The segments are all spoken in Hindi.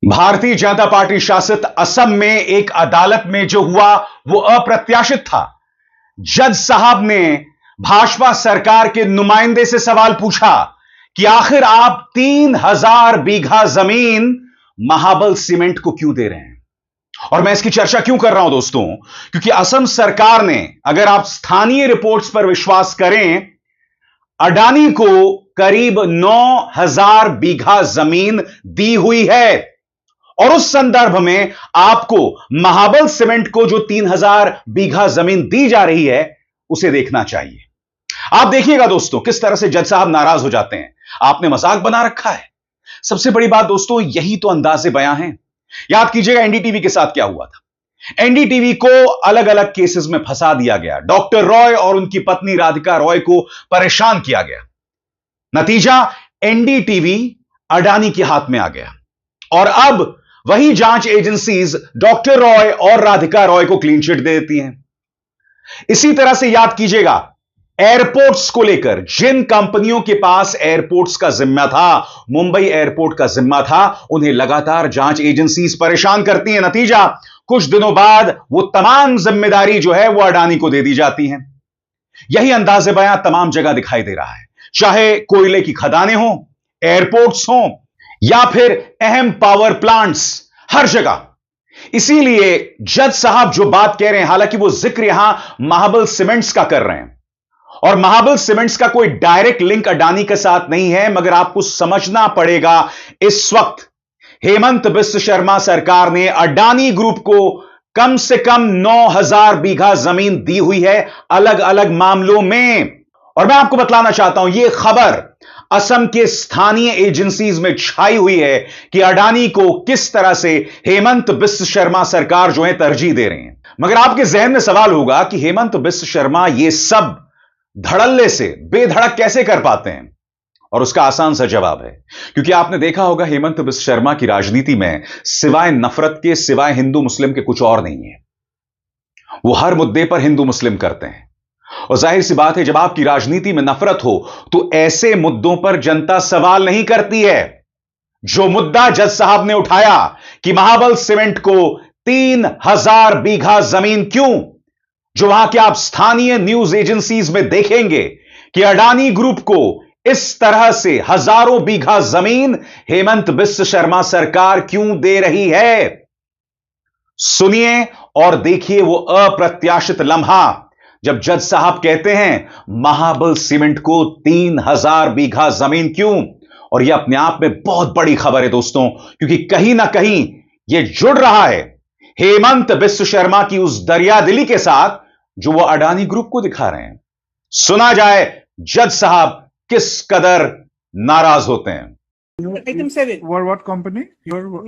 भारतीय जनता पार्टी शासित असम में एक अदालत में जो हुआ वो अप्रत्याशित था। जज साहब ने भाजपा सरकार के नुमाइंदे से सवाल पूछा कि आखिर आप 3000 बीघा जमीन महाबल सीमेंट को क्यों दे रहे हैं। और मैं इसकी चर्चा क्यों कर रहा हूं दोस्तों, क्योंकि असम सरकार ने, अगर आप स्थानीय रिपोर्ट्स पर विश्वास करें, अडानी को करीब 9000 बीघा जमीन दी हुई है। और उस संदर्भ में आपको महाबल सीमेंट को जो 3000 बीघा जमीन दी जा रही है उसे देखना चाहिए। आप देखिएगा दोस्तों किस तरह से जज साहब नाराज हो जाते हैं। आपने मजाक बना रखा है। सबसे बड़ी बात दोस्तों, यही तो अंदाजे बयां हैं। याद कीजिएगा एनडीटीवी के साथ क्या हुआ था। एनडीटीवी को अलग अलग केसेस में फंसा दिया गया। डॉक्टर रॉय और उनकी पत्नी राधिका रॉय को परेशान किया गया। नतीजा, एनडीटीवी अडानी के हाथ में आ गया और अब वही जांच एजेंसीज डॉक्टर रॉय और राधिका रॉय को क्लीन चिट दे देती हैं। इसी तरह से याद कीजिएगा, एयरपोर्ट्स को लेकर जिन कंपनियों के पास एयरपोर्ट्स का जिम्मा था, मुंबई एयरपोर्ट का जिम्मा था, उन्हें लगातार जांच एजेंसीज परेशान करती हैं। नतीजा, कुछ दिनों बाद वो तमाम जिम्मेदारी जो है वो अडानी को दे दी जाती हैं। यही अंदाजे बयां तमाम जगह दिखाई दे रहा है, चाहे कोयले की खदानें हो, एयरपोर्ट्स हो या फिर अहम पावर प्लांट्स, हर जगह। इसीलिए जज साहब जो बात कह रहे हैं, हालांकि वो जिक्र यहां महाबल सीमेंट्स का कर रहे हैं और महाबल सीमेंट्स का कोई डायरेक्ट लिंक अडानी के साथ नहीं है, मगर आपको समझना पड़ेगा इस वक्त हेमंत बिस्व शर्मा सरकार ने अडानी ग्रुप को कम से कम 9000 बीघा जमीन दी हुई है अलग अलग मामलों में। और मैं आपको बतलाना चाहता हूं, यह खबर असम के स्थानीय एजेंसीज में छाई हुई है कि अडानी को किस तरह से हेमंत बिस्व शर्मा सरकार जो है तरजीह दे रहे हैं। मगर आपके जहन में सवाल होगा कि हेमंत बिस्व शर्मा यह सब धड़ल्ले से बेधड़क कैसे कर पाते हैं, और उसका आसान सा जवाब है, क्योंकि आपने देखा होगा हेमंत बिस्व शर्मा की राजनीति में सिवाय नफरत के, सिवाय हिंदू मुस्लिम के कुछ और नहीं है। वो हर मुद्दे पर हिंदू मुस्लिम करते हैं और जाहिर सी बात है, जब आपकी राजनीति में नफरत हो तो ऐसे मुद्दों पर जनता सवाल नहीं करती है। जो मुद्दा जज साहब ने उठाया कि महाबल सीमेंट को 3000 बीघा जमीन क्यों, जो वहां के आप स्थानीय न्यूज एजेंसीज में देखेंगे कि अडानी ग्रुप को इस तरह से हजारों बीघा जमीन हेमंत बिस्व शर्मा सरकार क्यों दे रही है। सुनिए और देखिए वो अप्रत्याशित लम्हा जब जज साहब कहते हैं महाबल सीमेंट को 3000 बीघा जमीन क्यों। और यह अपने आप में बहुत बड़ी खबर है दोस्तों, क्योंकि कहीं ना कहीं यह जुड़ रहा है हेमंत बिस्व शर्मा की उस दरियादिली के साथ जो वो अडानी ग्रुप को दिखा रहे हैं। सुना जाए जज साहब किस कदर नाराज होते हैं। Item 7. What company?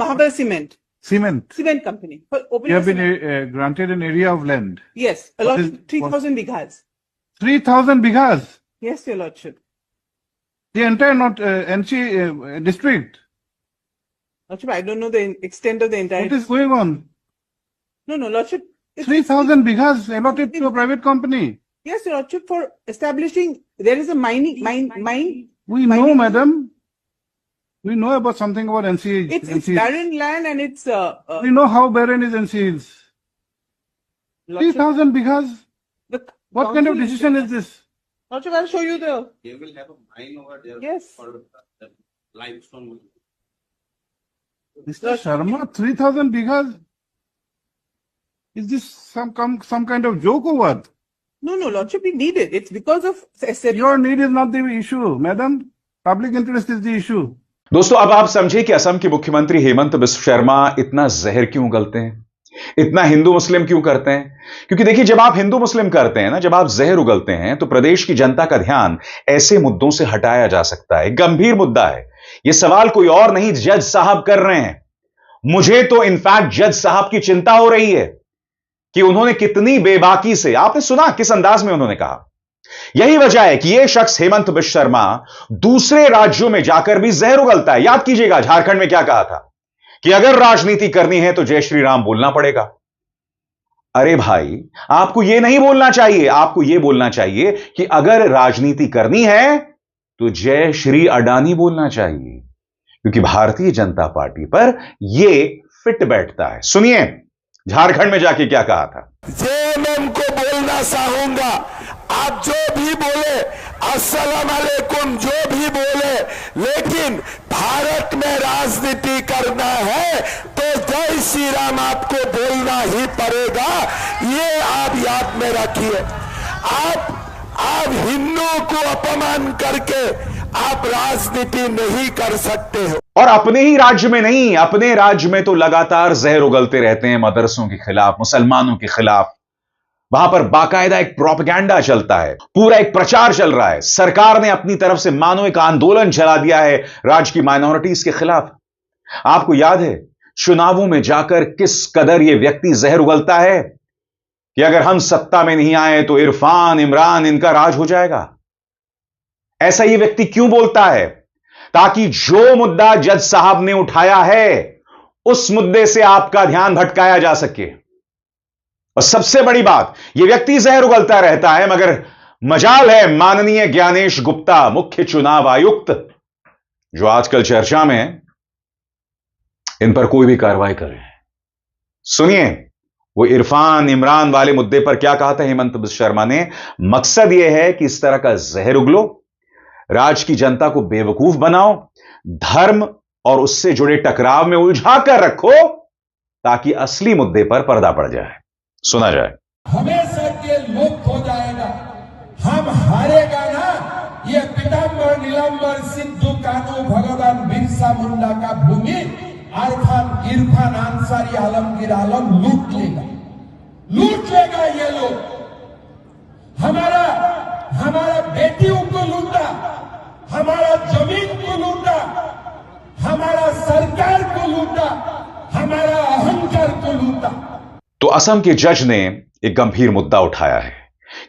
Mahabal Cement. Cement Company. You have been granted an area of land. Yes, a What lot, is- 3,000 bighas. 3,000 bighas. Yes, your lordship. The entire not NC district. Lordship, I don't know the extent of the entire. What is going on? No, lordship. it's- 3,000 bighas allotted to a private company. Yes, your lordship, for establishing, there is a mine. We know, madam. We know about something about NC. It's NC. barren land and it's We know how barren is NC is. lordship, 3,000 bighas. the What kind of council decision is this? Lordship, I'll show you the. They will have a mine over there. Yes. For the limestone. Mr. Sharma, 3,000 bighas. Is this some kind of joke or what? No, lordship, we need it. It's because of. Your need is not the issue, madam. Public interest is the issue. दोस्तों अब आप समझे कि असम के मुख्यमंत्री हेमंत बिस्व शर्मा इतना जहर क्यों उगलते हैं, इतना हिंदू मुस्लिम क्यों करते हैं। क्योंकि देखिए, जब आप हिंदू मुस्लिम करते हैं ना, जब आप जहर उगलते हैं, तो प्रदेश की जनता का ध्यान ऐसे मुद्दों से हटाया जा सकता है। गंभीर मुद्दा है यह, सवाल कोई और नहीं जज साहब कर रहे हैं। मुझे तो इनफैक्ट जज साहब की चिंता हो रही है कि उन्होंने कितनी बेबाकी से, आपने सुना किस अंदाज में उन्होंने कहा। यही वजह है कि यह शख्स हेमंत बिस्व शर्मा दूसरे राज्यों में जाकर भी जहर उगलता है। याद कीजिएगा झारखंड में क्या कहा था कि अगर राजनीति करनी है तो जय श्री राम बोलना पड़ेगा। अरे भाई, आपको यह नहीं बोलना चाहिए, आपको यह बोलना चाहिए कि अगर राजनीति करनी है तो जय श्री अडानी बोलना चाहिए। क्योंकि भारतीय जनता पार्टी पर यह फिट बैठता है। सुनिए झारखंड में जाके क्या कहा था। जेएमएम को बोलना चाहूंगा, आप जो भी बोले, अस्सलाम वालेकुम जो भी बोले, लेकिन भारत में राजनीति करना है तो जय श्री राम आपको बोलना ही पड़ेगा। ये आप याद में रखिए। आप हिंदुओं को अपमान करके आप राजनीति नहीं कर सकते हो। और अपने ही राज्य में नहीं, अपने राज्य में तो लगातार जहर उगलते रहते हैं मदरसों के खिलाफ, मुसलमानों के खिलाफ। वहां पर बाकायदा एक प्रोपेगेंडा चलता है, पूरा एक प्रचार चल रहा है। सरकार ने अपनी तरफ से मानो एक आंदोलन चला दिया है राज्य की माइनॉरिटीज के खिलाफ। आपको याद है चुनावों में जाकर किस कदर यह व्यक्ति जहर उगलता है कि अगर हम सत्ता में नहीं आए तो इरफान, इमरान इनका राज हो जाएगा। ऐसा यह व्यक्ति क्यों बोलता है? ताकि जो मुद्दा जज साहब ने उठाया है उस मुद्दे से आपका ध्यान भटकाया जा सके। और सबसे बड़ी बात, यह व्यक्ति जहर उगलता रहता है, मगर मजाल है माननीय ज्ञानेश गुप्ता, मुख्य चुनाव आयुक्त, जो आजकल चर्चा में है, इन पर कोई भी कार्रवाई करे। सुनिए वो इरफान, इमरान वाले मुद्दे पर क्या कहा था हेमंत शर्मा ने। मकसद यह है कि इस तरह का जहर उगलो, राज्य की जनता को बेवकूफ बनाओ, धर्म और उससे जुड़े टकराव में उलझा कर रखो, ताकि असली मुद्दे पर पर्दा पड़ जाए, सुना जाए। हमेशा के लुप्त हो जाएगा, हम हारेगा ना। ये पीताम्बर, नीलांबर, सिद्धू, कानू, भगवान बिरसा मुंडा का भूमि इरफान अंसारी, आलमगीर आलम लूट लेगा ये लोग। हमारा बेटियों को लूटा, हमारा जमीन को लूटा, हमारा सरकार को लूटा, हमारा अहंकार को लूटा। तो असम के जज ने एक गंभीर मुद्दा उठाया है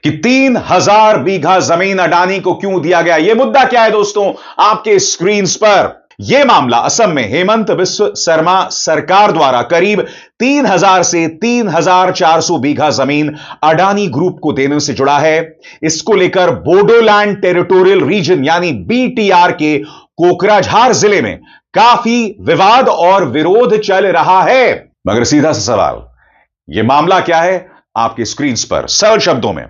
कि 3000 बीघा जमीन अडानी को क्यों दिया गया। यह मुद्दा क्या है दोस्तों, आपके स्क्रीन पर। यह मामला असम में हेमंत बिस्व शर्मा सरकार द्वारा करीब 3000 से 3400 बीघा जमीन अडानी ग्रुप को देने से जुड़ा है। इसको लेकर बोडोलैंड टेरिटोरियल रीजन यानी बीटीआर के कोकराझार जिले में काफी विवाद और विरोध चल रहा है। मगर सीधा सा सवाल, यह मामला क्या है? आपके स्क्रीन पर सरल शब्दों में,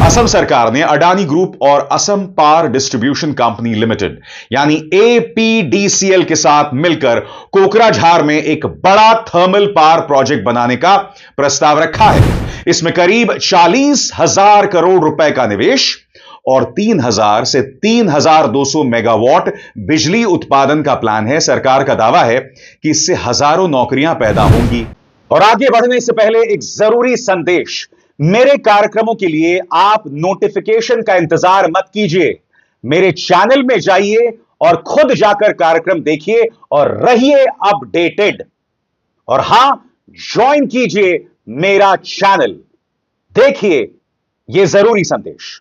असम सरकार ने अडानी ग्रुप और Assam power distribution company limited यानी एपीडीसीएल के साथ मिलकर कोकराझार में एक बड़ा थर्मल पावर प्रोजेक्ट बनाने का प्रस्ताव रखा है। इसमें करीब 40,000 करोड़ रुपए का निवेश और 3000 से 3200 मेगावाट बिजली उत्पादन का प्लान है। सरकार का दावा है कि इससे हजारों नौकरियां पैदा होंगी। और आगे बढ़ने से पहले एक जरूरी संदेश, मेरे कार्यक्रमों के लिए आप नोटिफिकेशन का इंतजार मत कीजिए, मेरे चैनल में जाइए और खुद जाकर कार्यक्रम देखिए और रहिए अपडेटेड। और हां, ज्वाइन कीजिए मेरा चैनल, देखिए यह जरूरी संदेश।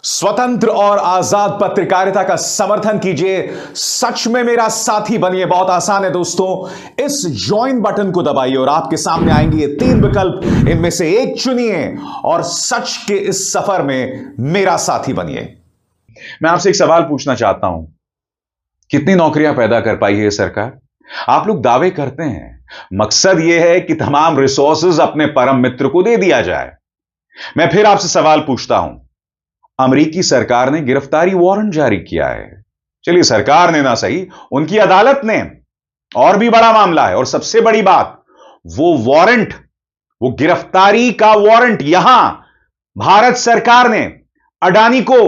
स्वतंत्र और आजाद पत्रकारिता का समर्थन कीजिए, सच में मेरा साथी बनिए। बहुत आसान है दोस्तों, इस ज्वाइन बटन को दबाइए और आपके सामने आएंगे ये 3 विकल्प, इनमें से एक चुनिए और सच के इस सफर में मेरा साथी बनिए। मैं आपसे एक सवाल पूछना चाहता हूं, कितनी नौकरियां पैदा कर पाई है सरकार? आप लोग दावे करते हैं, मकसद यह है कि तमाम रिसोर्सेज अपने परम मित्र को दे दिया जाए। मैं फिर आपसे सवाल पूछता हूं, अमेरिकी सरकार ने गिरफ्तारी वारंट जारी किया है। चलिए सरकार ने ना सही, उनकी अदालत ने। और भी बड़ा मामला है और सबसे बड़ी बात, वो वारंट, वो गिरफ्तारी का वारंट यहां भारत सरकार ने अडानी को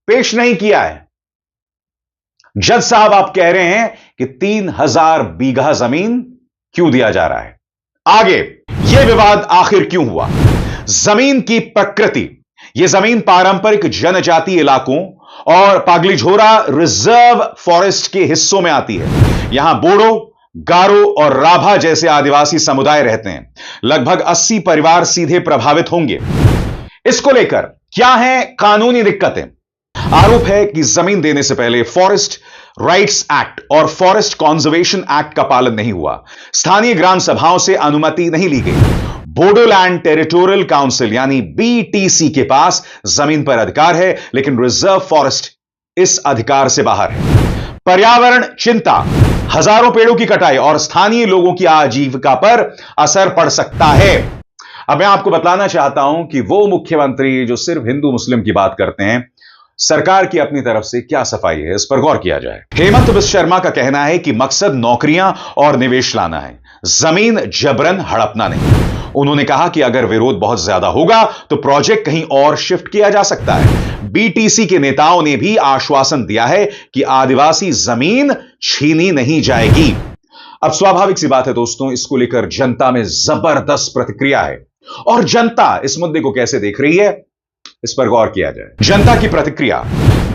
पेश नहीं किया है। जज साहब आप कह रहे हैं कि 3000 बीघा जमीन क्यों दिया जा रहा है? आगे यह विवाद आखिर क्यों हुआ? जमीन की प्रकृति, यह जमीन पारंपरिक जनजातीय इलाकों और पागलीझोरा रिजर्व फॉरेस्ट के हिस्सों में आती है। यहां बोडो, गारो और राभा जैसे आदिवासी समुदाय रहते हैं। लगभग 80 परिवार सीधे प्रभावित होंगे। इसको लेकर क्या है कानूनी दिक्कतें? आरोप है कि जमीन देने से पहले फॉरेस्ट राइट्स एक्ट और फॉरेस्ट कंजर्वेशन एक्ट का पालन नहीं हुआ। स्थानीय ग्राम सभाओं से अनुमति नहीं ली गई। बोडोलैंड टेरिटोरियल काउंसिल यानी बीटीसी के पास जमीन पर अधिकार है, लेकिन रिजर्व फॉरेस्ट इस अधिकार से बाहर है। पर्यावरण चिंता, हजारों पेड़ों की कटाई और स्थानीय लोगों की आजीविका पर असर पड़ सकता है। अब मैं आपको बताना चाहता हूं कि वो मुख्यमंत्री जो सिर्फ हिंदू मुस्लिम की बात करते हैं, सरकार की अपनी तरफ से क्या सफाई है, इस पर गौर किया जाए। हेमंत बिस्वा शर्मा का कहना है कि मकसद नौकरियां और निवेश लाना है, जमीन जबरन हड़पना नहीं। उन्होंने कहा कि अगर विरोध बहुत ज्यादा होगा तो प्रोजेक्ट कहीं और शिफ्ट किया जा सकता है। बीटीसी के नेताओं ने भी आश्वासन दिया है कि आदिवासी जमीन छीनी नहीं जाएगी। अब स्वाभाविक सी बात है दोस्तों, इसको लेकर जनता में जबरदस्त प्रतिक्रिया है और जनता इस मुद्दे को कैसे देख रही है, इस पर गौर किया जाए। जनता की प्रतिक्रिया।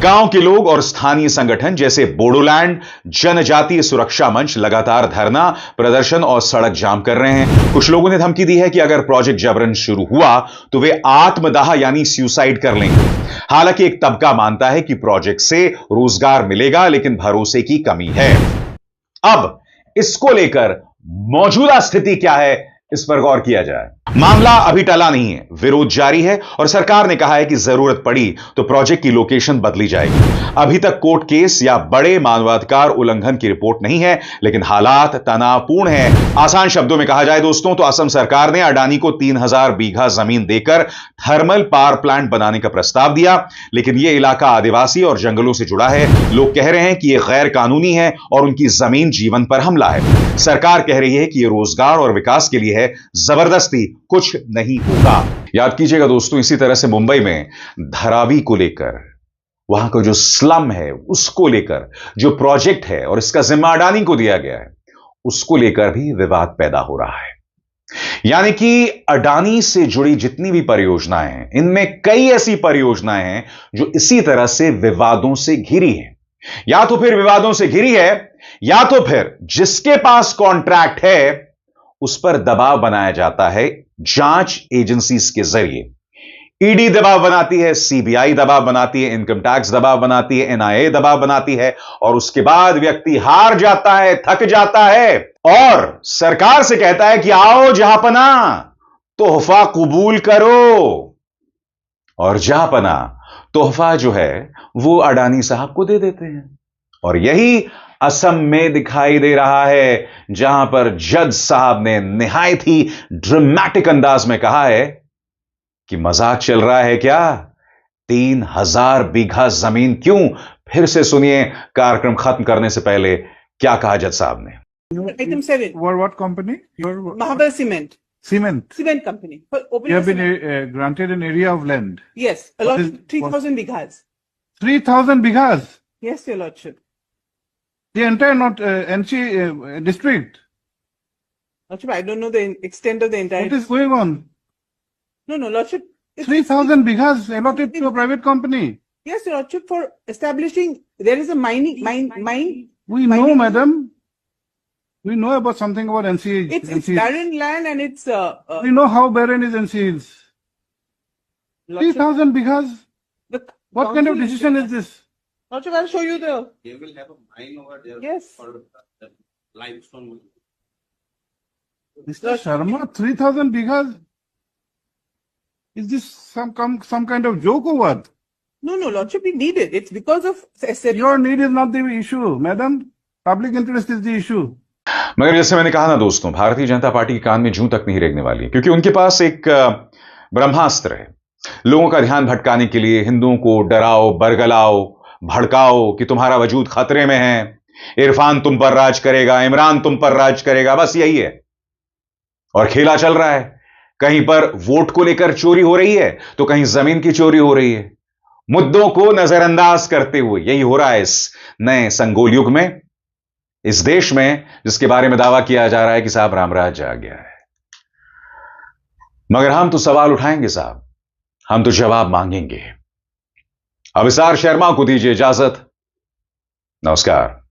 गांव के लोग और स्थानीय संगठन जैसे बोडोलैंड जनजातीय सुरक्षा मंच लगातार धरना प्रदर्शन और सड़क जाम कर रहे हैं। कुछ लोगों ने धमकी दी है कि अगर प्रोजेक्ट जबरन शुरू हुआ तो वे आत्मदाह यानी सुसाइड कर लेंगे। हालांकि एक तबका मानता है कि प्रोजेक्ट से रोजगार मिलेगा, लेकिन भरोसे की कमी है। अब इसको लेकर मौजूदा स्थिति क्या है, इस पर गौर किया जाए। मामला अभी टला नहीं है, विरोध जारी है और सरकार ने कहा है कि जरूरत पड़ी तो प्रोजेक्ट की लोकेशन बदली जाएगी। अभी तक कोर्ट केस या बड़े मानवाधिकार उल्लंघन की रिपोर्ट नहीं है, लेकिन हालात तनावपूर्ण है। आसान शब्दों में कहा जाए दोस्तों तो असम सरकार ने अडानी को 3000 बीघा जमीन देकर थर्मल पावर प्लांट बनाने का प्रस्ताव दिया, लेकिन यह इलाका आदिवासी और जंगलों से जुड़ा है। लोग कह रहे हैं कि यह गैर कानूनी है और उनकी जमीन जीवन पर हमला है। सरकार कह रही है कि यह रोजगार और विकास के लिए है, जबरदस्ती कुछ नहीं होगा। याद कीजिएगा दोस्तों, इसी तरह से मुंबई में धारावी को लेकर, वहां का जो स्लम है उसको लेकर जो प्रोजेक्ट है और इसका जिम्मा अडानी को दिया गया है, उसको लेकर भी विवाद पैदा हो रहा है। यानी कि अडानी से जुड़ी जितनी भी परियोजनाएं हैं, इनमें कई ऐसी परियोजनाएं हैं जो इसी तरह से विवादों से घिरी हैं। या तो फिर विवादों से घिरी है, या तो फिर जिसके पास कॉन्ट्रैक्ट है उस पर दबाव बनाया जाता है जांच एजेंसीज के जरिए। ईडी दबाव बनाती है, सीबीआई दबाव बनाती है, इनकम टैक्स दबाव बनाती है, एनआईए दबाव बनाती है और उसके बाद व्यक्ति हार जाता है, थक जाता है और सरकार से कहता है कि आओ जहांपना, तोहफा कबूल करो। और जहांपना तोहफा जो है वो अडानी साहब को दे देते हैं। और यही असम में दिखाई दे रहा है, जहां पर जज साहब ने निहायत ही ड्रामेटिक अंदाज में कहा है कि मजाक चल रहा है क्या, 3000 बीघा जमीन क्यों। फिर से सुनिए कार्यक्रम खत्म करने से पहले क्या कहा जज साहब ने। Item 7. What company? Mahabar Cement. Cement. Cement company. For opening You have a been cement. granted an area of land. Yes, a lot, What is- 3,000 bighas. 3,000 bighas. Yes, Your Lordship. The entire not NC district. Lordship, I don't know the extent of the entire. What is going on? No, Lordship. it's- 3,000 bighas allotted to a private company. Yes, Your Lordship, for establishing, there is a mine. We know, madam. We know about something about NC. It's NC. barren land and it's, We know how barren is NC is. Lordship, 3,000 bighas. the What kind of council- decision is this? Lordship, I'll show you the, They will have a mine over there. Yes. For the limestone. Mr. Sharma, 3,000 bighas? Is this some kind of joke or what? no, Lordship, we need it. It's because of, Your need is not the issue, madam. Public interest is the issue. मगर जैसे मैंने कहा ना दोस्तों, भारतीय जनता पार्टी के कान में जूं तक नहीं रेंगने वाली, क्योंकि उनके पास एक ब्रह्मास्त्र है। लोगों का ध्यान भटकाने के लिए हिंदुओं को डराओ, बरगलाओ, भड़काओ कि तुम्हारा वजूद खतरे में है, इरफान तुम पर राज करेगा, इमरान तुम पर राज करेगा, बस यही है। और खेला चल रहा है, कहीं पर वोट को लेकर चोरी हो रही है तो कहीं जमीन की चोरी हो रही है। मुद्दों को नजरअंदाज करते हुए यही हो रहा है इस नए संगोल युग में, इस देश में जिसके बारे में दावा किया जा रहा है कि साहब रामराज आ गया है। मगर हम तो सवाल उठाएंगे साहब, हम तो जवाब मांगेंगे। अविसार शर्मा को दीजिए इजाजत। नमस्कार।